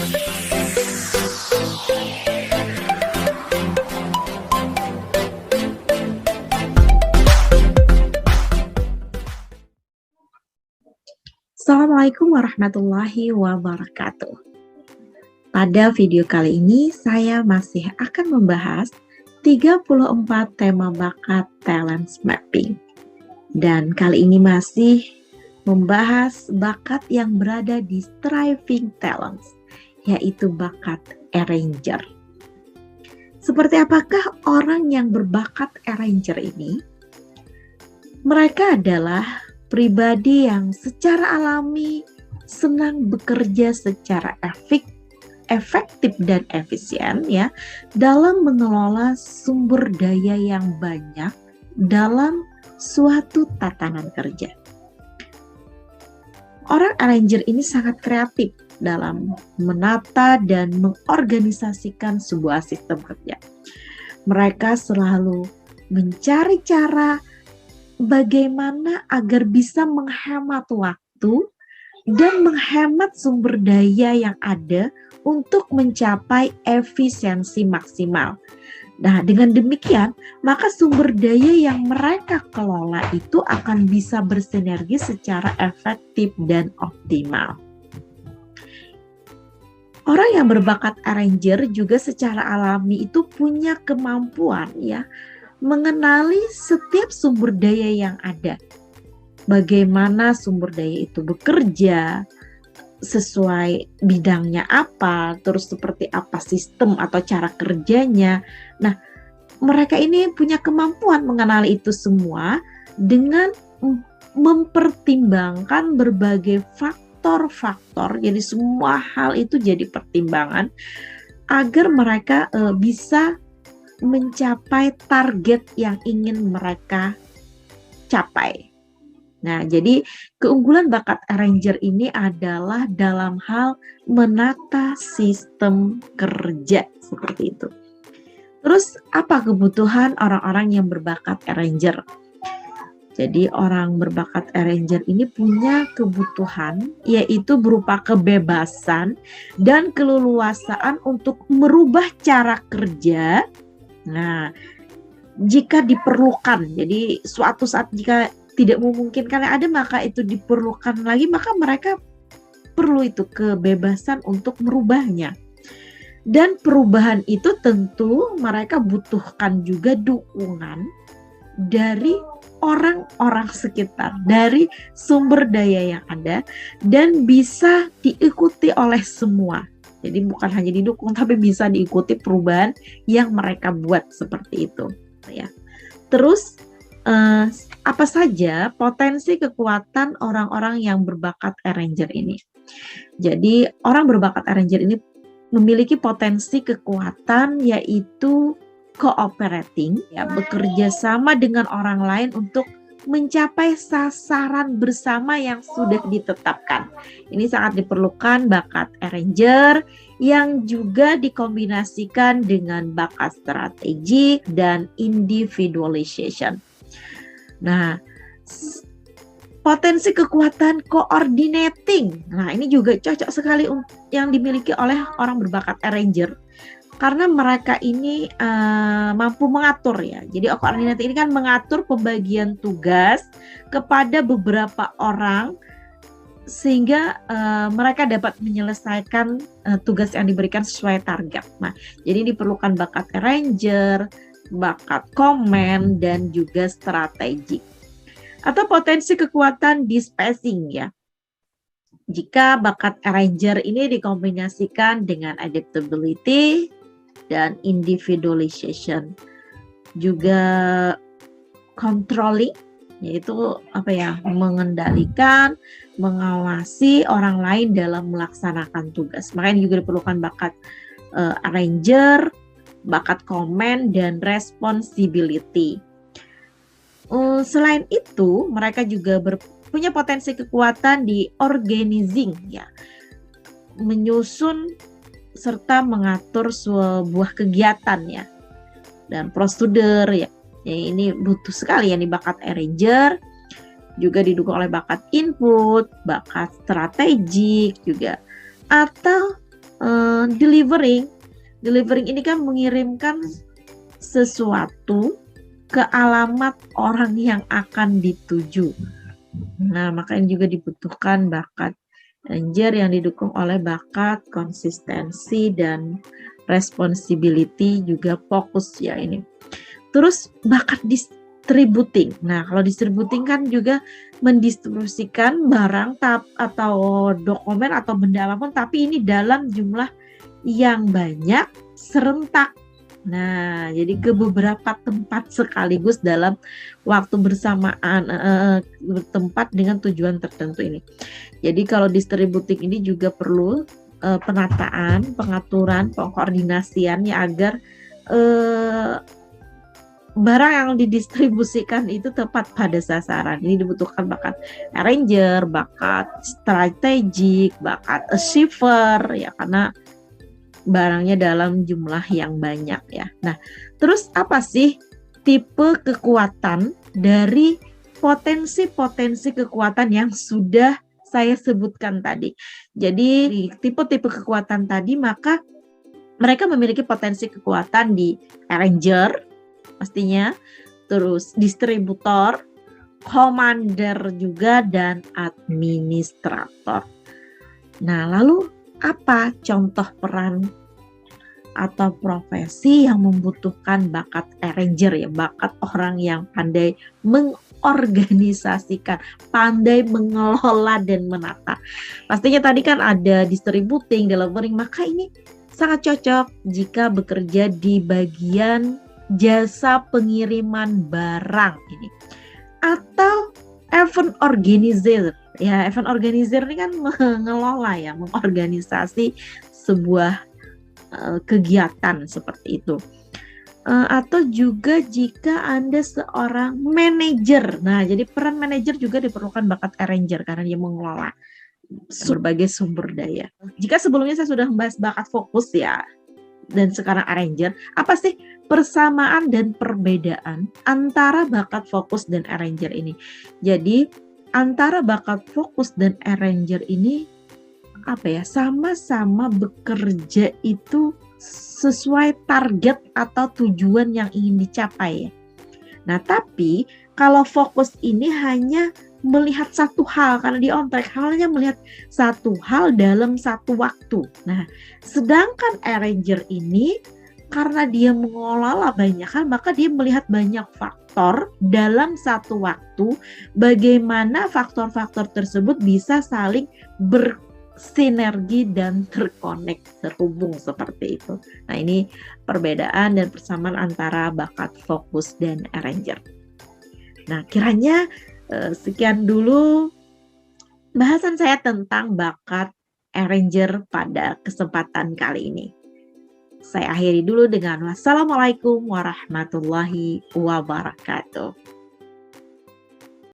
Assalamualaikum warahmatullahi wabarakatuh. Pada video kali ini saya masih akan membahas 34 tema bakat talent mapping. Dan kali ini masih membahas bakat yang berada di striving talents, yaitu bakat arranger. Seperti apakah orang yang berbakat arranger ini? Mereka adalah pribadi yang secara alami senang bekerja secara efektif dan efisien ya dalam mengelola sumber daya yang banyak dalam suatu tatanan kerja. Orang arranger ini sangat kreatif dalam menata dan mengorganisasikan sebuah sistem kerja. Mereka selalu mencari cara bagaimana agar bisa menghemat waktu dan menghemat sumber daya yang ada untuk mencapai efisiensi maksimal. Nah, dengan demikian, maka sumber daya yang mereka kelola itu akan bisa bersinergi secara efektif dan optimal. Orang yang berbakat arranger juga secara alami itu punya kemampuan ya mengenali setiap sumber daya yang ada. Bagaimana sumber daya itu bekerja, sesuai bidangnya apa, terus seperti apa sistem atau cara kerjanya. Nah, mereka ini punya kemampuan mengenali itu semua dengan mempertimbangkan berbagai faktor-faktor. Jadi semua hal itu jadi pertimbangan agar mereka bisa mencapai target yang ingin mereka capai. Nah, jadi keunggulan bakat arranger ini adalah dalam hal menata sistem kerja seperti itu. Terus apa kebutuhan orang-orang yang berbakat arranger? Jadi orang berbakat arranger ini punya kebutuhan yaitu berupa kebebasan dan keleluasaan untuk merubah cara kerja. Nah, jika diperlukan, jadi suatu saat jika tidak memungkinkan ada, maka itu diperlukan lagi, maka mereka perlu itu kebebasan untuk merubahnya. Dan perubahan itu tentu mereka butuhkan juga dukungan dari orang-orang sekitar, dari sumber daya yang ada, dan bisa diikuti oleh semua. Jadi bukan hanya didukung, tapi bisa diikuti perubahan yang mereka buat seperti itu. Ya. Terus apa saja potensi kekuatan orang-orang yang berbakat arranger ini? Jadi orang berbakat arranger ini memiliki potensi kekuatan yaitu cooperating, ya, bekerja sama dengan orang lain untuk mencapai sasaran bersama yang sudah ditetapkan. Ini sangat diperlukan bakat arranger yang juga dikombinasikan dengan bakat strategik dan individualization. Nah, potensi kekuatan coordinating. Nah, ini juga cocok sekali yang dimiliki oleh orang berbakat arranger. Karena mereka ini mampu mengatur ya. Jadi koordinator ini kan mengatur pembagian tugas kepada beberapa orang sehingga mereka dapat menyelesaikan tugas yang diberikan sesuai target. Nah, jadi diperlukan bakat arranger, bakat command, dan juga strategik. Atau potensi kekuatan dispacing ya. Jika bakat arranger ini dikombinasikan dengan adaptability dan individualization, juga controlling, yaitu mengendalikan, mengawasi orang lain dalam melaksanakan tugas. Makanya juga diperlukan bakat arranger, bakat command, dan responsibility. Selain itu, mereka juga punya potensi kekuatan di organizing ya, menyusun serta mengatur sebuah kegiatan ya, dan prosedur ya. Ini butuh sekali yang bakat arranger, juga didukung oleh bakat input, bakat strategik juga, atau delivering. Delivering ini kan mengirimkan sesuatu ke alamat orang yang akan dituju. Nah, makanya juga dibutuhkan bakat Ranger yang didukung oleh bakat, konsistensi, dan responsibility, juga fokus ya ini. Terus bakat distributing. Nah, kalau distributing kan juga mendistribusikan barang atau dokumen atau benda apapun, tapi ini dalam jumlah yang banyak serentak. Nah, jadi ke beberapa tempat sekaligus dalam waktu bersamaan, tempat dengan tujuan tertentu ini. Jadi kalau distributing ini juga perlu penataan, pengaturan, pengkoordinasian ya agar barang yang didistribusikan itu tepat pada sasaran. Ini dibutuhkan bakat arranger, bakat strategik, bakat achiever ya, karena barangnya dalam jumlah yang banyak ya. Nah, terus apa sih tipe kekuatan dari potensi-potensi kekuatan yang sudah saya sebutkan tadi? Jadi di tipe-tipe kekuatan tadi, maka mereka memiliki potensi kekuatan di arranger pastinya, terus distributor, commander juga, dan administrator. Nah, lalu apa contoh peran atau profesi yang membutuhkan bakat arranger ya, bakat orang yang pandai mengorganisasikan, pandai mengelola dan menata. Pastinya tadi kan ada distributing, delivering, maka ini sangat cocok jika bekerja di bagian jasa pengiriman barang ini, atau event organizer. Ya, event organizer ini kan mengelola ya, mengorganisasi sebuah kegiatan seperti itu. Atau juga jika Anda seorang manajer. Nah, jadi peran manajer juga diperlukan bakat arranger karena dia mengelola berbagai sumber daya. Jika sebelumnya saya sudah membahas bakat fokus ya, dan sekarang arranger, apa sih persamaan dan perbedaan antara bakat fokus dan arranger ini? Jadi antara bakat fokus dan arranger ini apa ya, sama-sama bekerja itu sesuai target atau tujuan yang ingin dicapai ya. Nah, tapi kalau fokus ini hanya melihat satu hal, karena di on track halnya melihat satu hal dalam satu waktu. Nah, sedangkan arranger ini karena dia mengelola banyak hal, maka dia melihat banyak faktor dalam satu waktu, bagaimana faktor-faktor tersebut bisa saling bersinergi dan terhubung seperti itu. Nah, ini perbedaan dan persamaan antara bakat fokus dan arranger. Nah, kiranya sekian dulu bahasan saya tentang bakat arranger pada kesempatan kali ini. Saya akhiri dulu dengan wassalamualaikum warahmatullahi wabarakatuh.